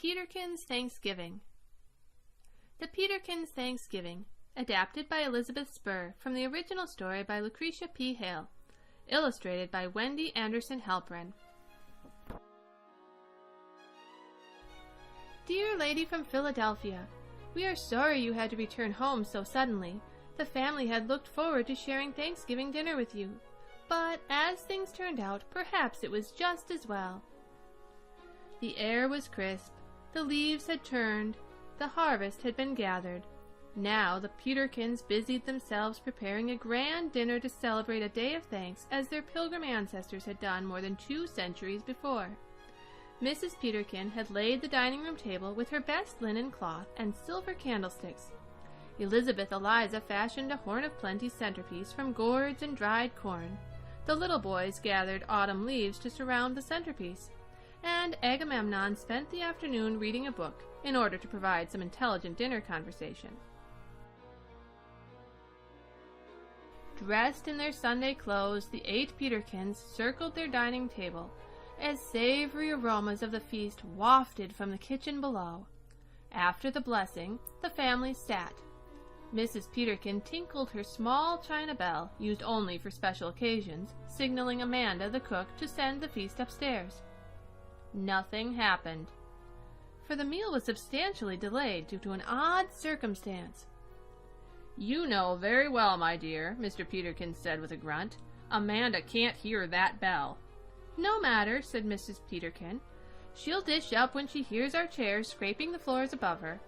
Peterkins Thanksgiving. The Peterkins Thanksgiving, adapted by Elizabeth Spurr from the original story by Lucretia P. Hale, illustrated by Wendy Anderson Halprin. Dear Lady from Philadelphia, we are sorry you had to return home so suddenly. The family had looked forward to sharing Thanksgiving dinner with you, but as things turned out, perhaps it was just as well. The air was crisp, the leaves had turned, the harvest had been gathered. Now the Peterkins busied themselves preparing a grand dinner to celebrate a day of thanks as their Pilgrim ancestors had done more than 2 centuries before. Mrs. Peterkin had laid the dining room table with her best linen cloth and silver candlesticks. Elizabeth Eliza fashioned a Horn of Plenty centerpiece from gourds and dried corn. The little boys gathered autumn leaves to surround the centerpiece, and Agamemnon spent the afternoon reading a book in order to provide some intelligent dinner conversation. Dressed in their Sunday clothes, the 8 Peterkins circled their dining table as savory aromas of the feast wafted from the kitchen below. After the blessing, the family sat. Mrs. Peterkin tinkled her small china bell, used only for special occasions, signaling Amanda, the cook, to send the feast upstairs. Nothing happened, for the meal was substantially delayed due to an odd circumstance. "You know very well, my dear," Mr. Peterkin said with a grunt. "Amanda can't hear that bell." "No matter," said Mrs. Peterkin. "She'll dish up when she hears our chairs scraping the floors above her."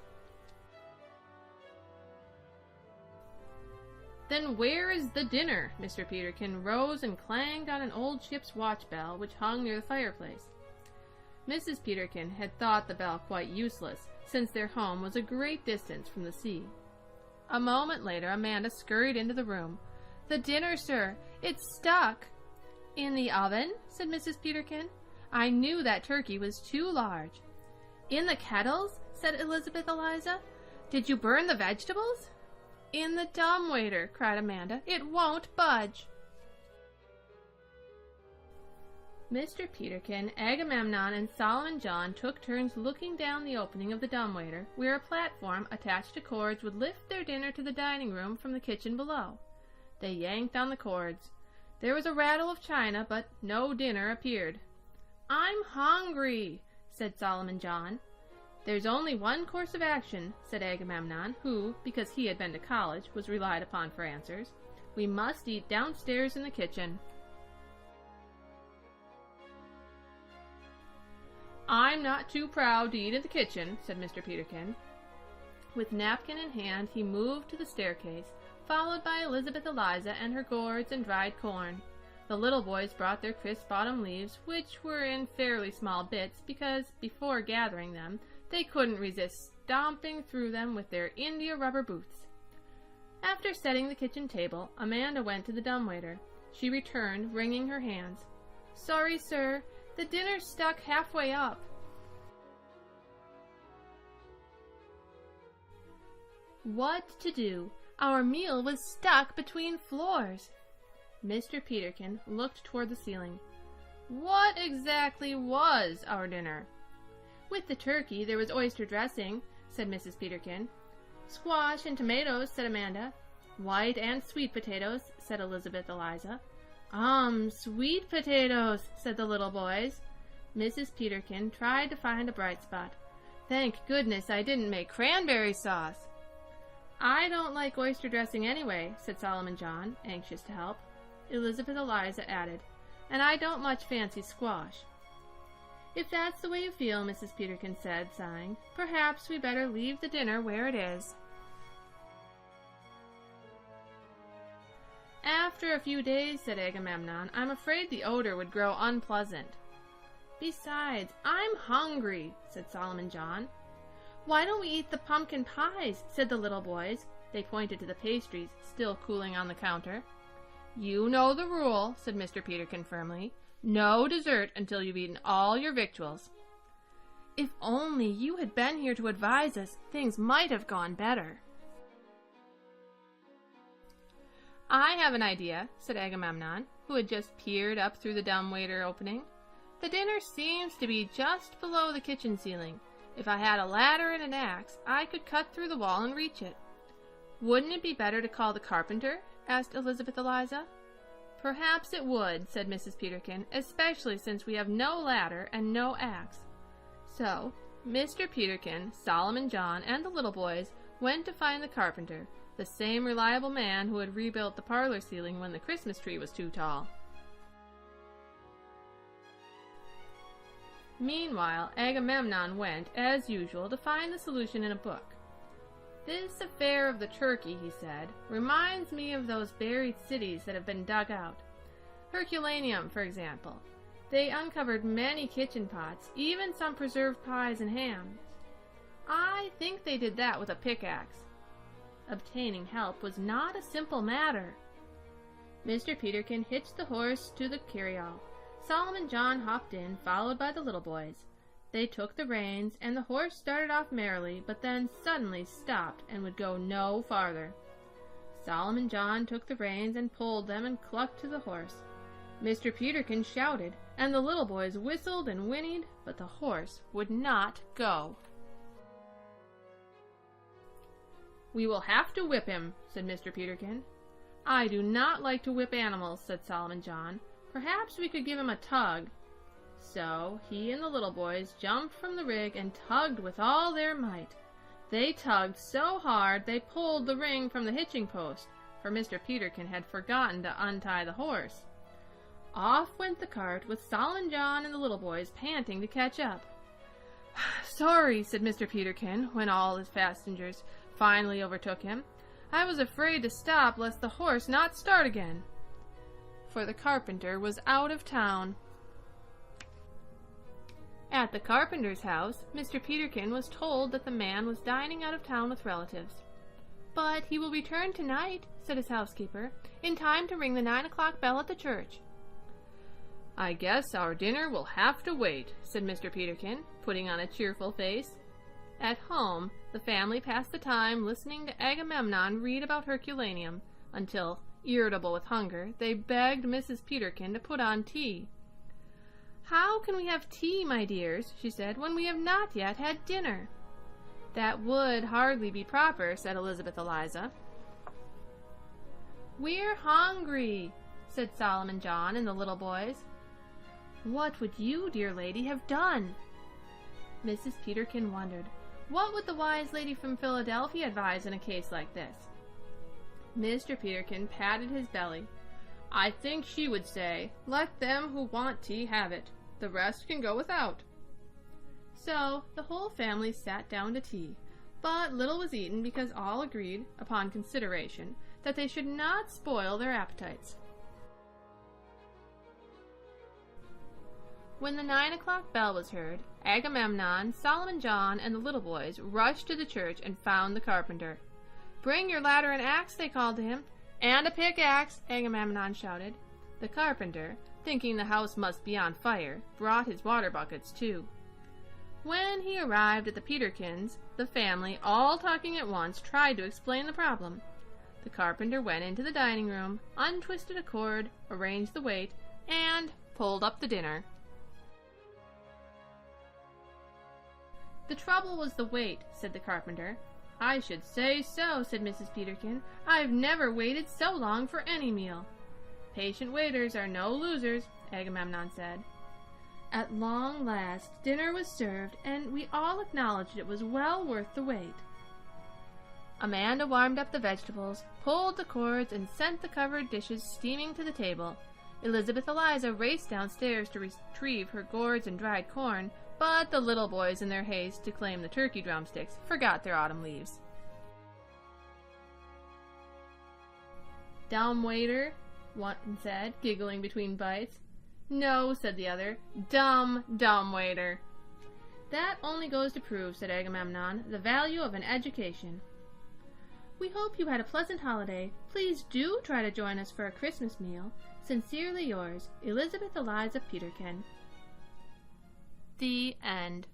"Then where is the dinner?" Mr. Peterkin rose and clanged on an old ship's watch bell which hung near the fireplace. Mrs. Peterkin had thought the bell quite useless, since their home was a great distance from the sea. A moment later Amanda scurried into the room. "The dinner, sir. It's stuck." "In the oven?" said Mrs. Peterkin. "I knew that turkey was too large." "In the kettles?" said Elizabeth Eliza. "Did you burn the vegetables?" "In the dumbwaiter," cried Amanda. "It won't budge." Mr. Peterkin, Agamemnon, and Solomon John took turns looking down the opening of the dumbwaiter, where a platform attached to cords would lift their dinner to the dining room from the kitchen below. They yanked on the cords. There was a rattle of china, but no dinner appeared. "I'm hungry," said Solomon John. "There's only one course of action," said Agamemnon, who, because he had been to college, was relied upon for answers. "We must eat downstairs in the kitchen." "I'm not too proud to eat in the kitchen," said Mr. Peterkin. With napkin in hand, he moved to the staircase, followed by Elizabeth Eliza and her gourds and dried corn. The little boys brought their crisp autumn leaves, which were in fairly small bits, because, before gathering them, they couldn't resist stomping through them with their India-rubber boots. After setting the kitchen table, Amanda went to the dumbwaiter. She returned, wringing her hands. "Sorry, sir. The dinner's stuck halfway up." What to do? Our meal was stuck between floors. Mr. Peterkin looked toward the ceiling. "What exactly was our dinner?" "With the turkey there was oyster dressing," said Mrs. Peterkin. "Squash and tomatoes," said Amanda. "White and sweet potatoes," said Elizabeth Eliza. Sweet potatoes," said the little boys. Mrs. Peterkin tried to find a bright spot. "Thank goodness I didn't make cranberry sauce." "I don't like oyster dressing anyway," said Solomon John, anxious to help. Elizabeth Eliza added, "And I don't much fancy squash." "If that's the way you feel," Mrs. Peterkin said, sighing, "perhaps we better leave the dinner where it is." "After a few days," said Agamemnon, "I'm afraid the odor would grow unpleasant." "Besides, I'm hungry," said Solomon John. "Why don't we eat the pumpkin pies?" said the little boys. They pointed to the pastries, still cooling on the counter. "You know the rule," said Mr. Peterkin firmly. "No dessert until you've eaten all your victuals." "If only you had been here to advise us, things might have gone better." "I have an idea," said Agamemnon, who had just peered up through the dumbwaiter opening. "The dinner seems to be just below the kitchen ceiling. If I had a ladder and an axe, I could cut through the wall and reach it." "Wouldn't it be better to call the carpenter?" asked Elizabeth Eliza. "Perhaps it would," said Mrs. Peterkin, "especially since we have no ladder and no axe." So Mr. Peterkin, Solomon John, and the little boys went to find the carpenter, the same reliable man who had rebuilt the parlor ceiling when the Christmas tree was too tall. Meanwhile, Agamemnon went, as usual, to find the solution in a book. "This affair of the turkey," he said, "reminds me of those buried cities that have been dug out. Herculaneum, for example. They uncovered many kitchen pots, even some preserved pies and ham. I think they did that with a pickaxe." Obtaining help was not a simple matter. Mr. Peterkin hitched the horse to the carryall. Solomon John hopped in, followed by the little boys. They took the reins, and the horse started off merrily, but then suddenly stopped and would go no farther. Solomon John took the reins and pulled them and clucked to the horse. Mr. Peterkin shouted, and the little boys whistled and whinnied, but the horse would not go. "We will have to whip him," said Mr. Peterkin. "I do not like to whip animals," said Solomon John. "Perhaps we could give him a tug." So he and the little boys jumped from the rig and tugged with all their might. They tugged so hard they pulled the ring from the hitching post, for Mr. Peterkin had forgotten to untie the horse. Off went the cart, with Solomon John and the little boys panting to catch up. "Sorry," said Mr. Peterkin, when all his passengers finally overtook him. "I was afraid to stop lest the horse not start again." For the carpenter was out of town. At the carpenter's house, Mr. Peterkin was told that the man was dining out of town with relatives. "But he will return tonight," said his housekeeper, "in time to ring the 9 o'clock bell at the church." "I guess our dinner will have to wait," said Mr. Peterkin, putting on a cheerful face. At home, the family passed the time listening to Agamemnon read about Herculaneum, until, irritable with hunger, they begged Mrs. Peterkin to put on tea. "How can we have tea, my dears," she said, "when we have not yet had dinner?" "That would hardly be proper," said Elizabeth Eliza. "We're hungry," said Solomon John and the little boys. "What would you, dear lady, have done?" Mrs. Peterkin wondered. What would the wise lady from Philadelphia advise in a case like this? Mr. Peterkin patted his belly. "I think she would say, 'Let them who want tea have it. The rest can go without.'" So the whole family sat down to tea, but little was eaten because all agreed, upon consideration, that they should not spoil their appetites. When the 9 o'clock bell was heard, Agamemnon, Solomon John, and the little boys rushed to the church and found the carpenter. "Bring your ladder and axe," they called to him. "And a pickaxe," Agamemnon shouted. The carpenter, thinking the house must be on fire, brought his water buckets too. When he arrived at the Peterkins, the family, all talking at once, tried to explain the problem. The carpenter went into the dining room, untwisted a cord, arranged the weight, and pulled up the dinner. "The trouble was the weight," said the carpenter. "I should say so," said Mrs. Peterkin. "I've never waited so long for any meal." "Patient waiters are no losers," Agamemnon said. At long last, dinner was served, and we all acknowledged it was well worth the wait. Amanda warmed up the vegetables, pulled the cords, and sent the covered dishes steaming to the table. Elizabeth Eliza raced downstairs to retrieve her gourds and dried corn, but the little boys, in their haste to claim the turkey drumsticks, forgot their autumn leaves. "Dumb waiter," one said, giggling between bites. "No," said the other, dumb waiter." "That only goes to prove," said Agamemnon, "the value of an education." We hope you had a pleasant holiday. Please do try to join us for a Christmas meal. Sincerely yours, Elizabeth Eliza Peterkin. The End.